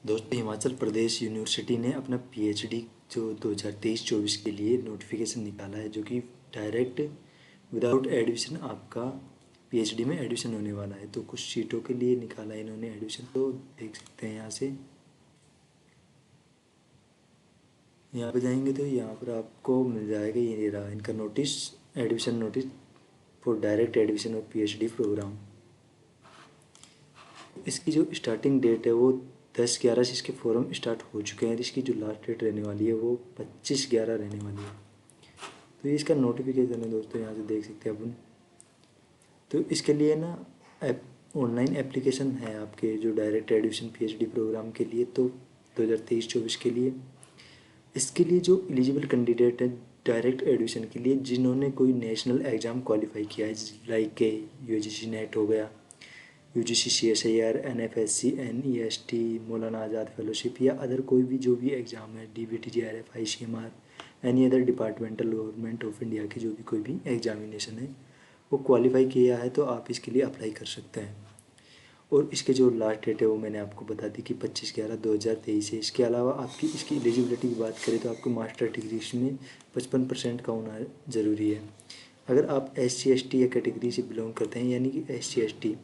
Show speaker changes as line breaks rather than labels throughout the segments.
दोस्तों, हिमाचल प्रदेश यूनिवर्सिटी ने अपना पीएचडी जो 2023-24 के लिए नोटिफिकेशन निकाला है, जो कि डायरेक्ट विदाउट एडमिशन आपका पीएचडी में एडमिशन होने वाला है। तो कुछ सीटों के लिए निकाला है इन्होंने एडमिशन, तो देख सकते हैं यहाँ से। यहाँ पे जाएंगे तो यहाँ पर आपको मिल जाएगा, ये रहा इनका notice, admission notice for direct admission of PhD program. इसकी जो स्टार्टिंग डेट है वो 10/11 से इसके फॉर्म स्टार्ट हो चुके हैं। इसकी जो लास्ट डेट रहने वाली है वो 25/11 रहने वाली है। तो ये इसका नोटिफिकेशन है दोस्तों, यहाँ से देख सकते हैं अपन। तो इसके लिए ना ऑनलाइन एप्लीकेशन है आपके जो डायरेक्ट एडमिशन पीएचडी प्रोग्राम के लिए, तो 2023-24 के लिए। इसके लिए जो एलिजिबल कैंडिडेट है डायरेक्ट एडमिशन के लिए, जिन्होंने कोई नेशनल एग्ज़ाम क्वालिफाई किया है, लाइक यूजीसी नेट हो गया, यूजीसी CSIR, NFSC, NEST, मौलाना आज़ाद फेलोशिप, या अदर कोई भी जो भी एग्ज़ाम है, DBT, JRF, ICMR, any other departmental government of India की जो भी कोई भी एग्जामिनेशन है वो क्वालिफाई किया है, तो आप इसके लिए अप्लाई कर सकते हैं। और इसके जो लास्ट डेट है वो मैंने आपको बता दी कि 25/11/2023 है। इसके अलावा आपकी इसकी एलिजिबिलिटी की बात करें तो आपको मास्टर डिग्री में 55% का होना ज़रूरी है। अगर आप SC ST या कैटेगरी से बिलोंग करते हैं, यानी कि SC ST,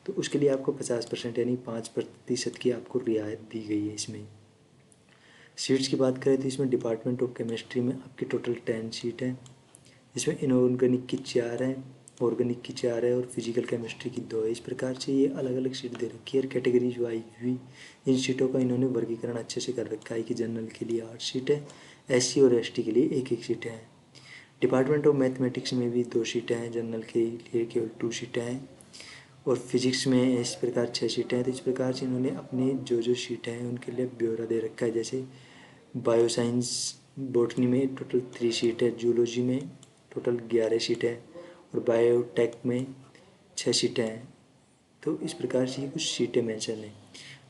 तो उसके लिए आपको 50% यानी 5% की आपको रियायत दी गई है इसमें। सीट्स की बात करें तो इसमें डिपार्टमेंट ऑफ केमिस्ट्री में आपकी टोटल 10 सीट हैं, जिसमें इनऑर्गेनिक की 4 हैं, ऑर्गेनिक की 4 है और फिजिकल केमिस्ट्री की 2 है। इस प्रकार से ये अलग अलग सीट दे रखी है और कैटेगरीज वाइज भी इन सीटों का इन्होंने वर्गीकरण अच्छे से कर रखा है कि जनरल के लिए 8 सीट है, SC और ST के लिए 1-1 सीटें हैं। डिपार्टमेंट ऑफ मैथमेटिक्स में भी 2 सीटें हैं, जनरल के लिए केवल 2 सीटें हैं, और फिजिक्स में इस प्रकार 6 सीटें हैं। तो इस प्रकार से इन्होंने अपनी जो सीटें हैं उनके लिए ब्यौरा दे रखा है। जैसे बायोसाइंस बॉटनी में टोटल 3 सीट है, जूलॉजी में टोटल 11 सीट है, और बायोटेक में 6 सीटें हैं। तो इस प्रकार से ये कुछ सीटें मेंशन हैं।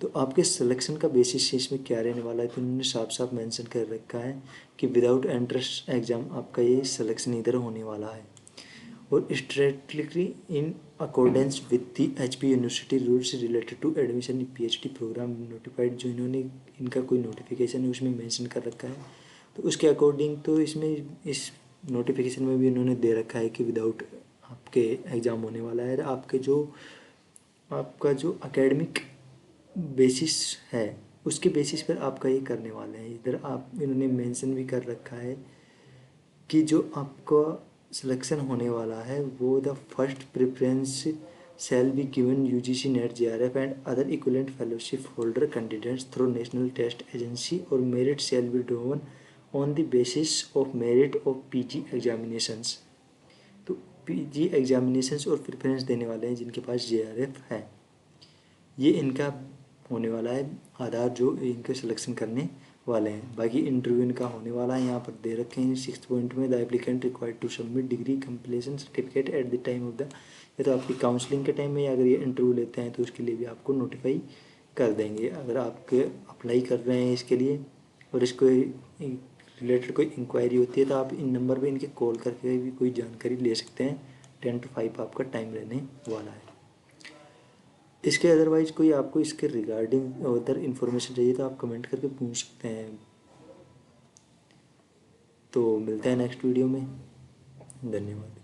तो आपके सिलेक्शन का बेसिस इसमें क्या रहने वाला है, तो उन्होंने साफ साफ मेंशन कर रखा है कि विदाउट एंट्रेंस एग्ज़ाम आपका ये सिलेक्शन इधर होने वाला है, और strictly in accordance with the HP university rules related to admission in PhD program notified. जो इन्होंने इनका कोई नोटिफिकेशन है उसमें मेंशन कर रखा है, तो उसके अकॉर्डिंग तो इसमें इस नोटिफिकेशन में भी इन्होंने दे रखा है कि विदाउट आपके एग्ज़ाम होने वाला है। आपका जो एकेडमिक बेसिस है उसके बेसिस पर आपका ये करने वाले हैं। इधर आप इन्होंने मेंशन भी कर रखा है कि जो आपका सिलेक्शन होने वाला है वो the first preference shall be given UGC net JRF and other equivalent fellowship holder candidates through national test agency, और merit shall be drawn on the basis of merit of PG examinations. तो PG examinations और preference देने वाले हैं जिनके पास JRF है। ये इनका होने वाला है आधार जो इनके सिलेक्शन करने वाले हैं। बाकी इंटरव्यू इनका होने वाला है, यहाँ पर दे रखे हैं 6th पॉइंट में, the applicant required to submit degree completion certificate at the time of the, या तो आपकी काउंसलिंग के टाइम में, या अगर ये इंटरव्यू लेते हैं तो उसके लिए भी आपको नोटिफाई कर देंगे। अगर आपके अप्लाई कर रहे हैं इसके लिए और इसको रिलेटेड कोई इंक्वायरी होती है तो आप इन नंबर पर इनके कॉल करके भी कोई जानकारी ले सकते हैं। 10 to 5 आपका टाइम रहने वाला है। इसके अदरवाइज कोई आपको इसके रिगार्डिंग अदर इन्फॉर्मेशन चाहिए तो आप कमेंट करके पूछ सकते हैं। तो मिलते हैं नेक्स्ट वीडियो में। धन्यवाद।